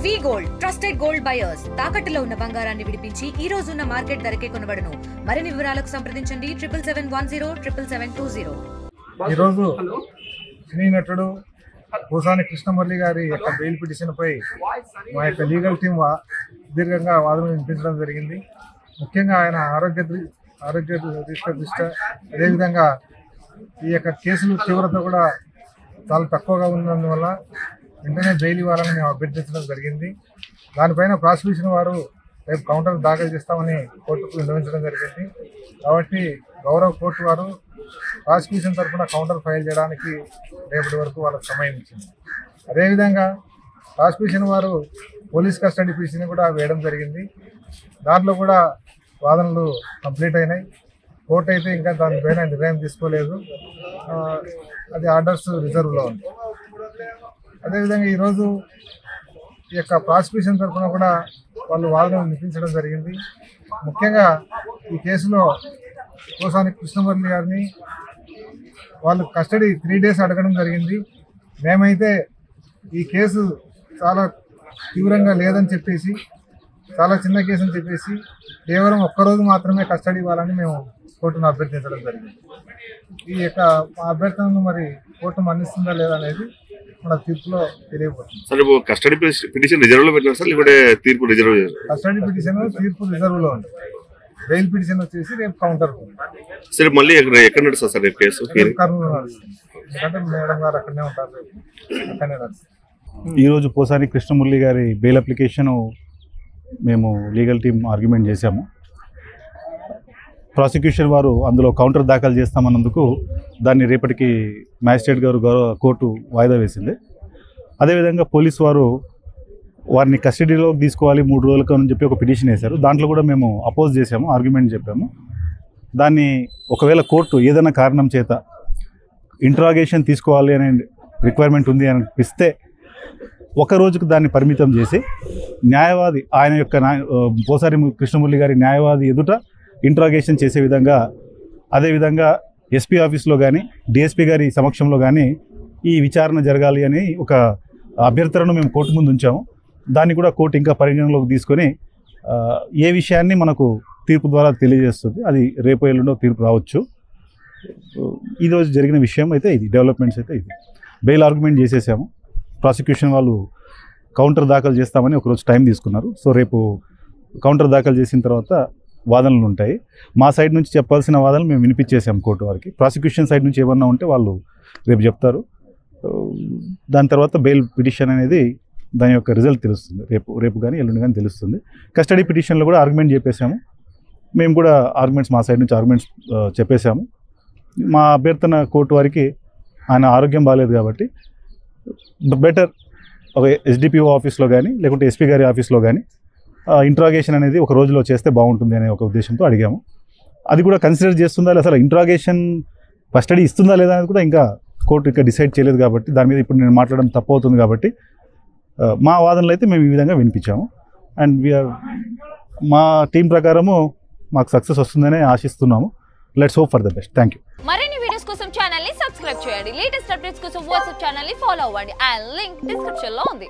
వి gold trusted gold buyers తాకట్టులో ఉన్న బంగారాన్ని విడిపించి ఈ రోజు ఉన్న మార్కెట్ ధరకే కొనబడును. మరిన్ని వివరాలకు సంప్రదించండి 7710772020. ఈ రోజు సినీ నటుడు పోసాని కృష్ణమురళి గారి యొక్క బెయిల్ పిటిషన్ పై మా యొక్క లీగల్ టీం దీర్ఘంగా వాదన వినిపించడం జరిగింది. ముఖ్యంగా ఆయన ఆరోగ్య దృష్ట్యా అదేవిధంగా ఈ యొక్క కేసులు తీవ్రత కూడా చాలా తక్కువగా ఉన్నందువల్ల వెంటనే బెయిల్ ఇవ్వాలని మేము అభ్యర్థించడం జరిగింది. దానిపైన ప్రాసిక్యూషన్ వారు రేపు కౌంటర్ దాఖలు చేస్తామని కోర్టుకు విన్నవించడం జరిగింది. కాబట్టి గౌరవ కోర్టు వారు ప్రాసిక్యూషన్ తరఫున కౌంటర్ ఫైల్ చేయడానికి రేపటి వరకు వాళ్ళకి సమయం ఇచ్చింది. అదేవిధంగా ప్రాసిక్యూషన్ వారు పోలీస్ కస్టడీ పిటిషన్ కూడా వేయడం జరిగింది. దాంట్లో కూడా వాదనలు కంప్లీట్ అయినాయి. కోర్టు అయితే ఇంకా దానిపైన నిర్ణయం తీసుకోలేదు. అది ఆర్డర్స్ రిజర్వ్లో ఉంది. అదేవిధంగా ఈరోజు ఈ యొక్క ప్రాసిక్యూషన్ తరఫున కూడా వాళ్ళు వాదన వినిపించడం జరిగింది. ముఖ్యంగా ఈ కేసులో పోసాని కృష్ణమురళి గారిని వాళ్ళు కస్టడీ 3 days అడగడం జరిగింది. మేమైతే ఈ కేసు చాలా తీవ్రంగా లేదని చెప్పేసి, చాలా చిన్న కేసు అని చెప్పేసి కేవలం ఒక్కరోజు మాత్రమే కస్టడీ ఇవ్వాలని మేము కోర్టును అభ్యర్థించడం జరిగింది. ఈ యొక్క అభ్యర్థనను మరి కోర్టు మన్నిస్తుందా లేదా అనేది మన తీర్పులో తెలియబోతుంది. సార్ కస్టడీ పిటిషన్ రిజర్వ్ లో పెట్టినా సార్, లేకపోతే తీర్పు రిజర్వ్ చేస్తారు? కస్టడీ పిటిషన్ తీర్పు రిజర్వ్ లో ఉంది. బెయిల్ పిటిషన్ వచ్చేసి రేపు కౌంటర్ సరే. మళ్ళీ ఎక్కడ నడుస్తుంది సార్ రేపు కేసు? కర్నూలు నడుస్తుంది. ఎందుకంటే మేడం గారు అక్కడనే ఉంటారు, అక్కడనే నడుస్తుంది. ఈరోజు పోసాని కృష్ణమురళి గారి బెయిల్ అప్లికేషను మేము లీగల్ టీం ఆర్గ్యుమెంట్ చేశాము. ప్రాసిక్యూషన్ వారు అందులో కౌంటర్ దాఖలు చేస్తామన్నందుకు దాన్ని రేపటికి మ్యాజిస్ట్రేట్ గారు కోర్టు వాయిదా వేసింది. అదేవిధంగా పోలీసు వారు వారిని కస్టడీలోకి తీసుకోవాలి 3 రోజులకు అని చెప్పి ఒక పిటిషన్ వేశారు. దాంట్లో కూడా మేము అపోజ్ చేసాము, ఆర్గ్యుమెంట్ చెప్పాము. దాన్ని ఒకవేళ కోర్టు ఏదైనా కారణం చేత ఇంట్రాగేషన్ తీసుకోవాలి అనే రిక్వైర్మెంట్ ఉంది అనిపిస్తే ఒక రోజుకు దాన్ని పరిమితం చేసి న్యాయవాది ఆయన యొక్క పోసాని కృష్ణమురళి గారి న్యాయవాది ఎదుట ఇంట్రాగేషన్ చేసే విధంగా, అదేవిధంగా ఎస్పీ ఆఫీస్లో కానీ డిఎస్పీ గారి సమక్షంలో కానీ ఈ విచారణ జరగాలి అని ఒక అభ్యర్థనను మేము కోర్టు ముందు ఉంచాము. దాన్ని కూడా కోర్టు ఇంకా పరిగణలోకి తీసుకొని ఏ విషయాన్ని మనకు తీర్పు ద్వారా తెలియజేస్తుంది. అది రేపు ఎల్లుండో తీర్పు రావచ్చు. ఈరోజు జరిగిన విషయం అయితే ఇది, డెవలప్మెంట్స్ అయితే ఇది. బెయిల్ ఆర్గ్యుమెంట్ చేసేసాము. ప్రాసిక్యూషన్ వాళ్ళు కౌంటర్ దాఖలు చేస్తామని ఒకరోజు టైం తీసుకున్నారు. సో రేపు కౌంటర్ దాఖలు చేసిన తర్వాత వాదనలు ఉంటాయి. మా సైడ్ నుంచి చెప్పాల్సిన వాదనలు మేము వినిపించేసాం కోర్టు వారికి. ప్రాసిక్యూషన్ సైడ్ నుంచి ఏమన్నా ఉంటే వాళ్ళు రేపు చెప్తారు. దాని తర్వాత బెయిల్ పిటిషన్ అనేది దాని యొక్క రిజల్ట్ తెలుస్తుంది. రేపు కానీ ఎల్లుండి కానీ తెలుస్తుంది. కస్టడీ పిటిషన్లో కూడా ఆర్గ్యుమెంట్ చెప్పేసాము. మేము కూడా ఆర్గ్యుమెంట్స్ మా సైడ్ నుంచి ఆర్గ్యుమెంట్స్ చెప్పేశాము. మా అభ్యర్థన కోర్టు వారికి ఆయన ఆరోగ్యం బాగాలేదు కాబట్టి బెటర్ ఒక ఎస్డిపిఓ ఆఫీస్లో కానీ లేకుంటే ఎస్పీ గారి ఆఫీస్లో కానీ ఇంట్రాగేషన్ అనేది ఒక రోజులో చేస్తే బాగుంటుంది అనే ఒక ఉద్దేశంతో అడిగాము. అది కూడా కన్సిడర్ చేస్తుందా, అసలు ఇంట్రాగేషన్ కస్టడీ ఇస్తుందా లేదా అనేది కూడా ఇంకా కోర్టు ఇంకా డిసైడ్ చేయలేదు కాబట్టి దాని మీద ఇప్పుడు నేను మాట్లాడడం తప్పు అవుతుంది. కాబట్టి మా వాదనలు అయితే మేము ఈ విధంగా వినిపించాము. అండ్ మా టీం ప్రకారము మాకు సక్సెస్ వస్తుందనే ఆశిస్తున్నాము. Let's hope for the best. Thank you. మరిన్ని వీడియోస్ కోసం ఛానల్ ని సబ్స్క్రైబ్ చేయండి. లేటెస్ట్ అప్డేట్స్ కోసం వాట్సాప్ ఛానల్ ని ఫాలో అవ్వండి. ఆ లింక్ డిస్క్రిప్షన్ లో ఉంది.